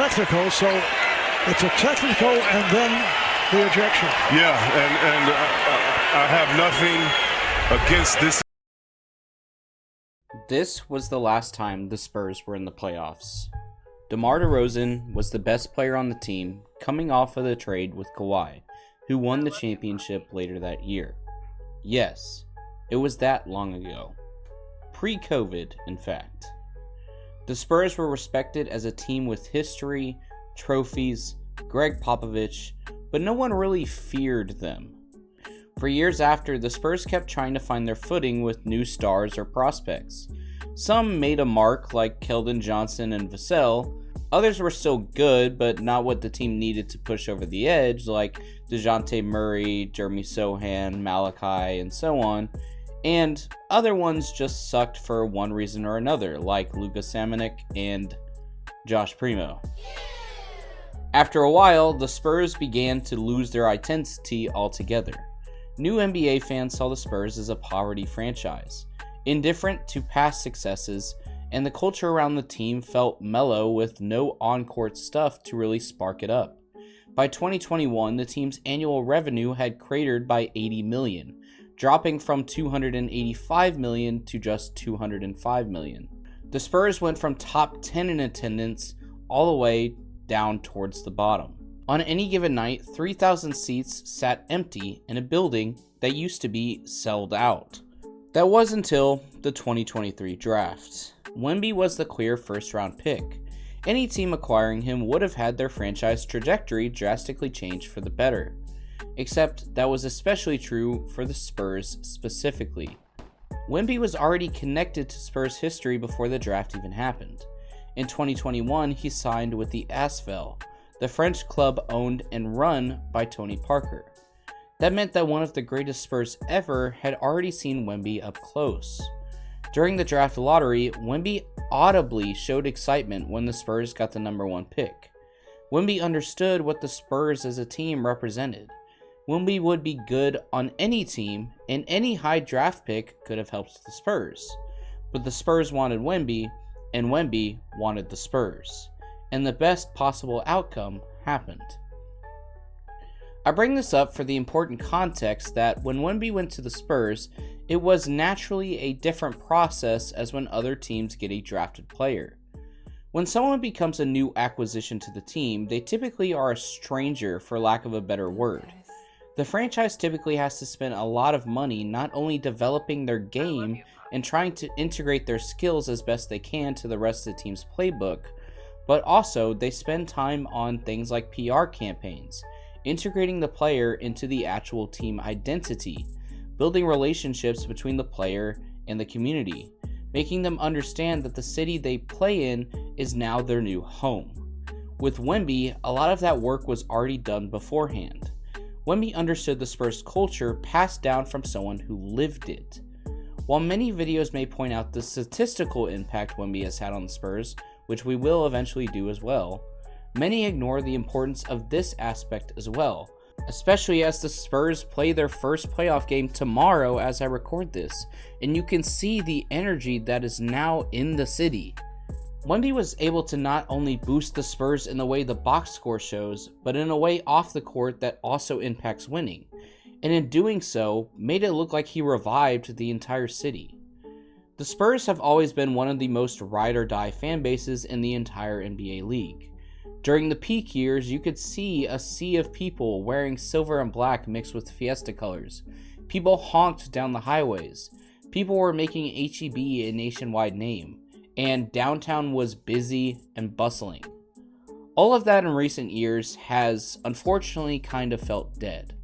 technical, so it's a technical and then the ejection. Yeah, and I have nothing against this. This was the last time the Spurs were in the playoffs. DeMar DeRozan was the best player on the team, coming off of the trade with Kawhi, who won the championship later that year. Yes, it was that long ago. Pre-COVID, in fact. The Spurs were respected as a team with history, trophies, Greg Popovich, but no one really feared them. For years after, the Spurs kept trying to find their footing with new stars or prospects. Some made a mark like Keldon Johnson and Vassell. Others were still good, but not what the team needed to push over the edge, like DeJounte Murray, Jeremy Sohan, Malachi, and so on. And other ones just sucked for one reason or another, like Luka Samanic and Josh Primo. After a while, the Spurs began to lose their identity altogether. New NBA fans saw the Spurs as a poverty franchise, indifferent to past successes, and the culture around the team felt mellow with no on-court stuff to really spark it up. By 2021, the team's annual revenue had cratered by $80 million, dropping from $285 million to just $205 million. The Spurs went from top 10 in attendance all the way down towards the bottom. On any given night, 3,000 seats sat empty in a building that used to be sold out. That was until the 2023 draft. Wemby was the clear first-round pick. Any team acquiring him would have had their franchise trajectory drastically changed for the better. Except that was especially true for the Spurs specifically. Wemby was already connected to Spurs history before the draft even happened. In 2021, he signed with the Asvel, the French club owned and run by Tony Parker. That meant that one of the greatest Spurs ever had already seen Wemby up close. During the draft lottery, Wemby audibly showed excitement when the Spurs got the number 1 pick. Wemby understood what the Spurs as a team represented. Wemby would be good on any team, and any high draft pick could have helped the Spurs. But the Spurs wanted Wemby, and Wemby wanted the Spurs. And the best possible outcome happened. I bring this up for the important context that when Wemby went to the Spurs, it was naturally a different process as when other teams get a drafted player. When someone becomes a new acquisition to the team, they typically are a stranger, for lack of a better word. The franchise typically has to spend a lot of money not only developing their game and trying to integrate their skills as best they can to the rest of the team's playbook, but also they spend time on things like PR campaigns, integrating the player into the actual team identity, building relationships between the player and the community, making them understand that the city they play in is now their new home. With Wemby, a lot of that work was already done beforehand. Wemby understood the Spurs culture passed down from someone who lived it. While many videos may point out the statistical impact Wemby has had on the Spurs, which we will eventually do as well, many ignore the importance of this aspect as well, especially as the Spurs play their first playoff game tomorrow as I record this, and you can see the energy that is now in the city. Wemby was able to not only boost the Spurs in the way the box score shows, but in a way off the court that also impacts winning, and in doing so, made it look like he revived the entire city. The Spurs have always been one of the most ride-or-die fan bases in the entire NBA league. During the peak years, you could see a sea of people wearing silver and black mixed with Fiesta colors. People honked down the highways. People were making HEB a nationwide name, and downtown was busy and bustling. All of that in recent years has unfortunately kind of felt dead.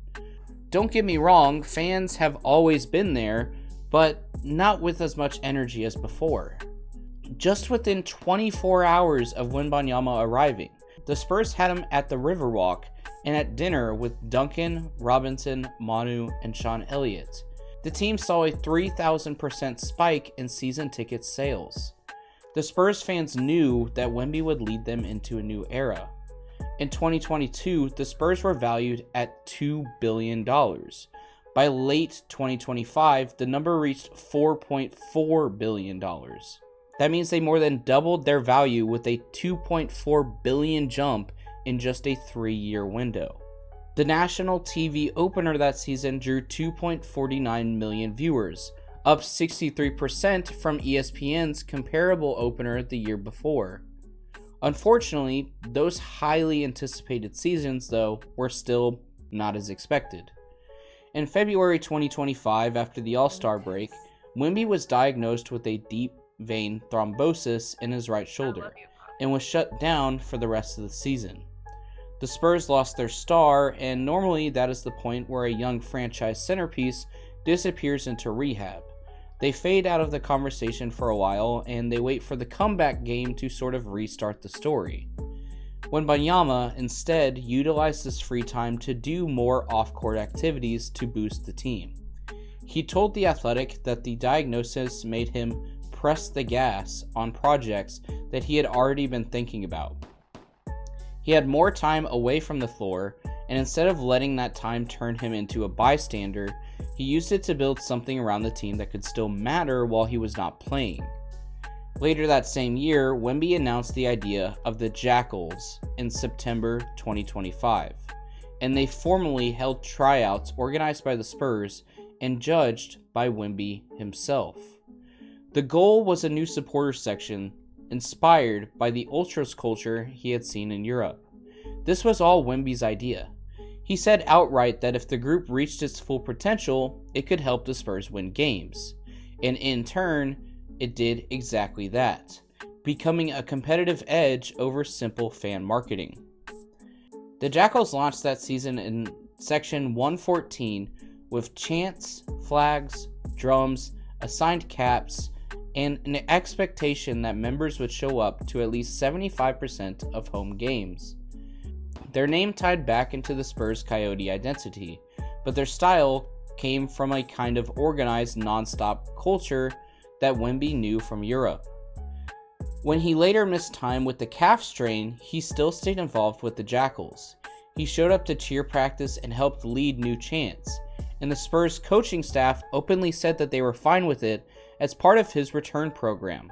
Don't get me wrong, fans have always been there, but not with as much energy as before. Just within 24 hours of Wembanyama arriving, the Spurs had him at the Riverwalk and at dinner with Duncan, Robinson, Manu, and Sean Elliott. The team saw a 3,000% spike in season ticket sales. The Spurs fans knew that Wemby would lead them into a new era. In 2022, the Spurs were valued at $2 billion. By late 2025, the number reached $4.4 billion. That means they more than doubled their value with a $2.4 billion jump in just a 3-year window. The national TV opener that season drew 2.49 million viewers, up 63% from ESPN's comparable opener the year before. Unfortunately, those highly anticipated seasons, though, were still not as expected. In February 2025, after the All-Star break, Wemby was diagnosed with a deep vein thrombosis in his right shoulder and was shut down for the rest of the season. The Spurs lost their star, and normally that is the point where a young franchise centerpiece disappears into rehab. They fade out of the conversation for a while, and they wait for the comeback game to sort of restart the story. Wembanyama instead utilized this free time to do more off-court activities to boost the team. He told The Athletic that the diagnosis made him press the gas on projects that he had already been thinking about. He had more time away from the floor, and instead of letting that time turn him into a bystander, he used it to build something around the team that could still matter while he was not playing. Later that same year, Wemby announced the idea of the Jackals in September 2025, and they formally held tryouts organized by the Spurs and judged by Wemby himself. The goal was a new supporter section inspired by the ultras culture he had seen in Europe. This was all Wemby's idea. He said outright that if the group reached its full potential, it could help the Spurs win games. And in turn, it did exactly that, becoming a competitive edge over simple fan marketing. The Jackals launched that season in Section 114 with chants, flags, drums, assigned caps, and an expectation that members would show up to at least 75% of home games. Their name tied back into the Spurs' Coyote identity, but their style came from a kind of organized, non-stop culture that Wemby knew from Europe. When he later missed time with the calf strain, he still stayed involved with the Jackals. He showed up to cheer practice and helped lead new chants, and the Spurs coaching staff openly said that they were fine with it as part of his return program.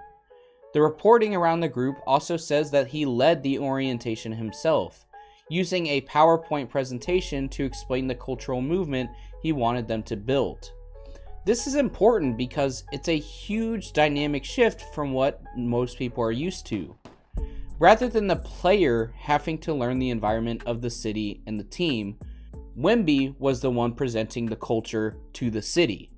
The reporting around the group also says that he led the orientation himself, using a PowerPoint presentation to explain the cultural movement he wanted them to build. This is important because it's a huge dynamic shift from what most people are used to. Rather than the player having to learn the environment of the city and the team, Wemby was the one presenting the culture to the city.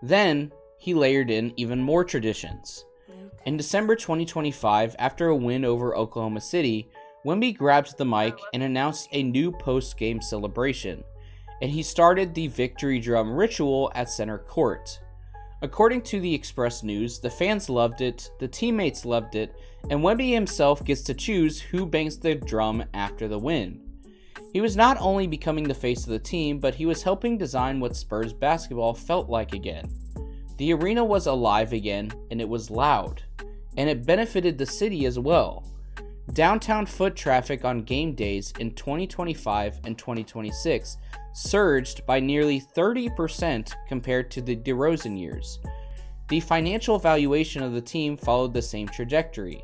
Then, he layered in even more traditions. In December 2025, after a win over Oklahoma City, Wemby grabbed the mic and announced a new post-game celebration, and he started the victory drum ritual at center court. According to the Express News, the fans loved it, the teammates loved it, and Wemby himself gets to choose who bangs the drum after the win. He was not only becoming the face of the team, but he was helping design what Spurs basketball felt like again. The arena was alive again, and it was loud, and it benefited the city as well. Downtown foot traffic on game days in 2025 and 2026 surged by nearly 30% compared to the DeRozan years. The financial valuation of the team followed the same trajectory.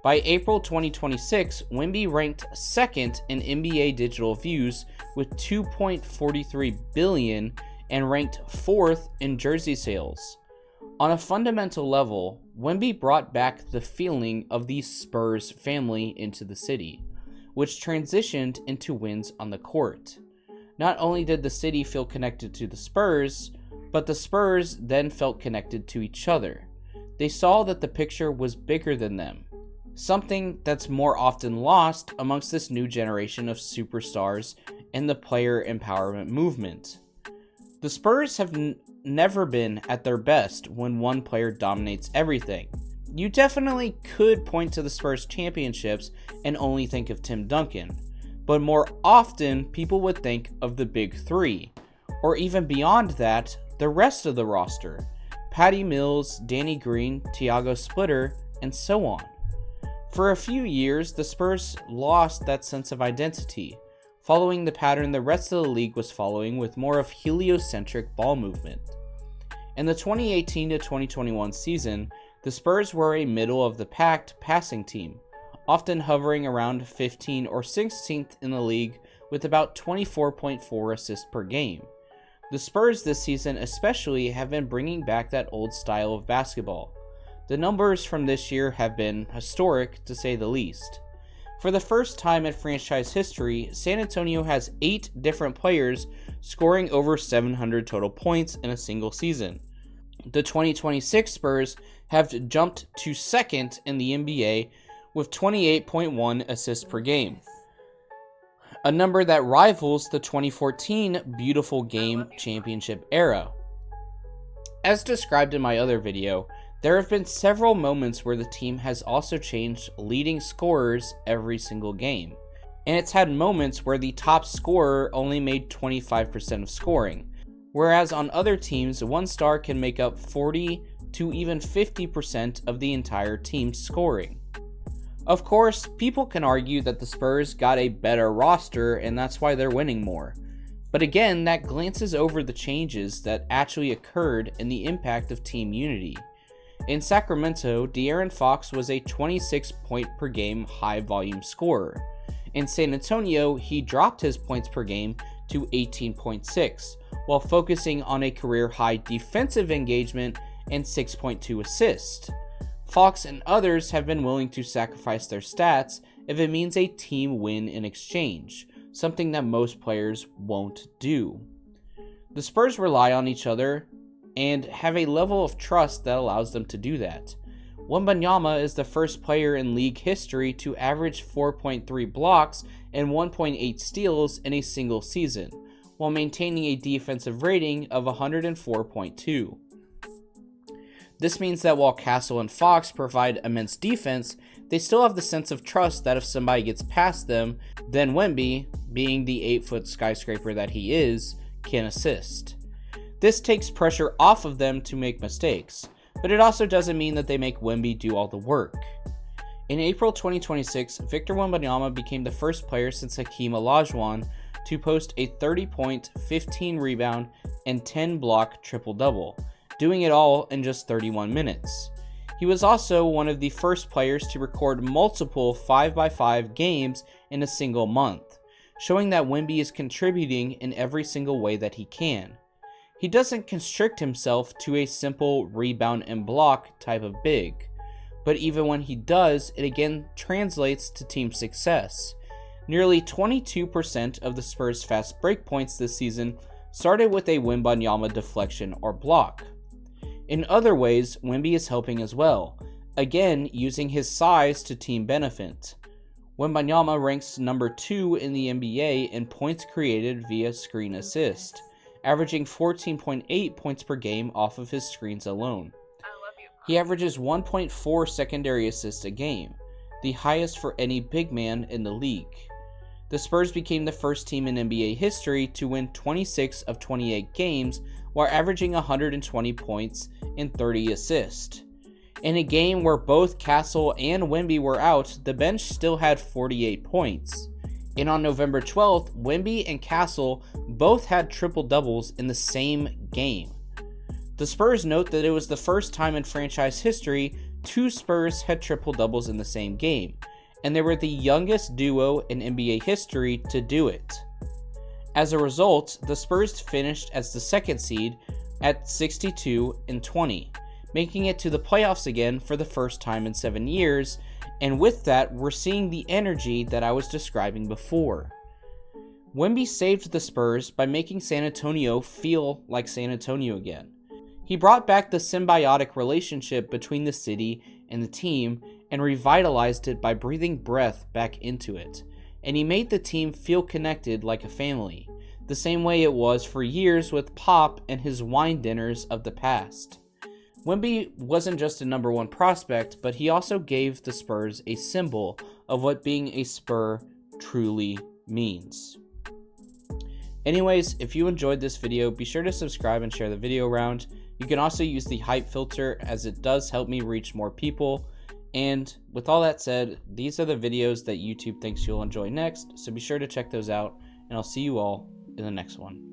By April 2026, Wemby ranked second in NBA digital views with 2.43 billion and ranked fourth in jersey sales. On a fundamental level, Wemby brought back the feeling of the Spurs family into the city, which transitioned into wins on the court. Not only did the city feel connected to the Spurs, but the Spurs then felt connected to each other. They saw that the picture was bigger than them, something that's more often lost amongst this new generation of superstars and the player empowerment movement. The Spurs have never been at their best when one player dominates everything. You definitely could point to the Spurs championships and only think of Tim Duncan, but more often people would think of the big three, or even beyond that, the rest of the roster: Patty Mills, Danny Green, Tiago Splitter, and so on. For a few years, the Spurs lost that sense of identity, following the pattern the rest of the league was following with more of heliocentric ball movement. In the 2018 to 2021 season, The Spurs were a middle-of-the-pack passing team, often hovering around 15th or 16th in the league with about 24.4 assists per game. The Spurs this season especially have been bringing back that old style of basketball. The numbers from this year have been historic, to say the least. For the first time in franchise history, San Antonio has 8 different players scoring over 700 total points in a single season. The 2026 Spurs have jumped to second in the NBA with 28.1 assists per game, a number that rivals the 2014 Beautiful Game Championship era. As described in my other video, there have been several moments where the team has also changed leading scorers every single game, and it's had moments where the top scorer only made 25% of scoring, whereas on other teams, one star can make up 40 to even 50% of the entire team's scoring. Of course, people can argue that the Spurs got a better roster and that's why they're winning more. But again, that glances over the changes that actually occurred and the impact of team unity. In Sacramento, De'Aaron Fox was a 26 point per game high volume scorer. In San Antonio, he dropped his points per game to 18.6, while focusing on a career high defensive engagement and 6.2 assists. Fox and others have been willing to sacrifice their stats if it means a team win in exchange, something that most players won't do. The Spurs rely on each other and have a level of trust that allows them to do that. Wembanyama is the first player in league history to average 4.3 blocks and 1.8 steals in a single season, while maintaining a defensive rating of 104.2. This means that while Castle and Fox provide immense defense, they still have the sense of trust that if somebody gets past them, then Wemby, being the 8-foot skyscraper that he is, can assist. This takes pressure off of them to make mistakes, but it also doesn't mean that they make Wemby do all the work. In April 2026, Victor Wembanyama became the first player since Hakeem Olajuwon to post a 30-point, 15-rebound, and 10-block triple-double, doing it all in just 31 minutes. He was also one of the first players to record multiple 5x5 games in a single month, showing that Wemby is contributing in every single way that he can. He doesn't constrict himself to a simple rebound and block type of big, but even when he does, it again translates to team success. Nearly 22% of the Spurs' fast break points this season started with a Wembanyama deflection or block. In other ways, Wemby is helping as well, again using his size to team benefit. Wembanyama ranks number 2 in the NBA in points created via screen assist, averaging 14.8 points per game off of his screens alone. He averages 1.4 secondary assists a game, the highest for any big man in the league. The Spurs became the first team in NBA history to win 26 of 28 games while averaging 120 points and 30 assists. In a game where both Castle and Wemby were out, the bench still had 48 points. And on November 12th, Wemby and Castle both had triple-doubles in the same game. The Spurs note that it was the first time in franchise history 2 Spurs had triple-doubles in the same game, and they were the youngest duo in NBA history to do it. As a result, the Spurs finished as the second seed at 62-20, making it to the playoffs again for the first time in 7 years, and with that, we're seeing the energy that I was describing before. Wemby saved the Spurs by making San Antonio feel like San Antonio again. He brought back the symbiotic relationship between the city and the team and revitalized it by breathing breath back into it. And he made the team feel connected like a family, the same way it was for years with Pop and his wine dinners of the past. Wemby wasn't just a number 1 prospect, but he also gave the Spurs a symbol of what being a Spur truly means. Anyways, if you enjoyed this video, be sure to subscribe and share the video around. You can also use the hype filter as it does help me reach more people. And with all that said, these are the videos that YouTube thinks you'll enjoy next, so be sure to check those out, and I'll see you all in the next one.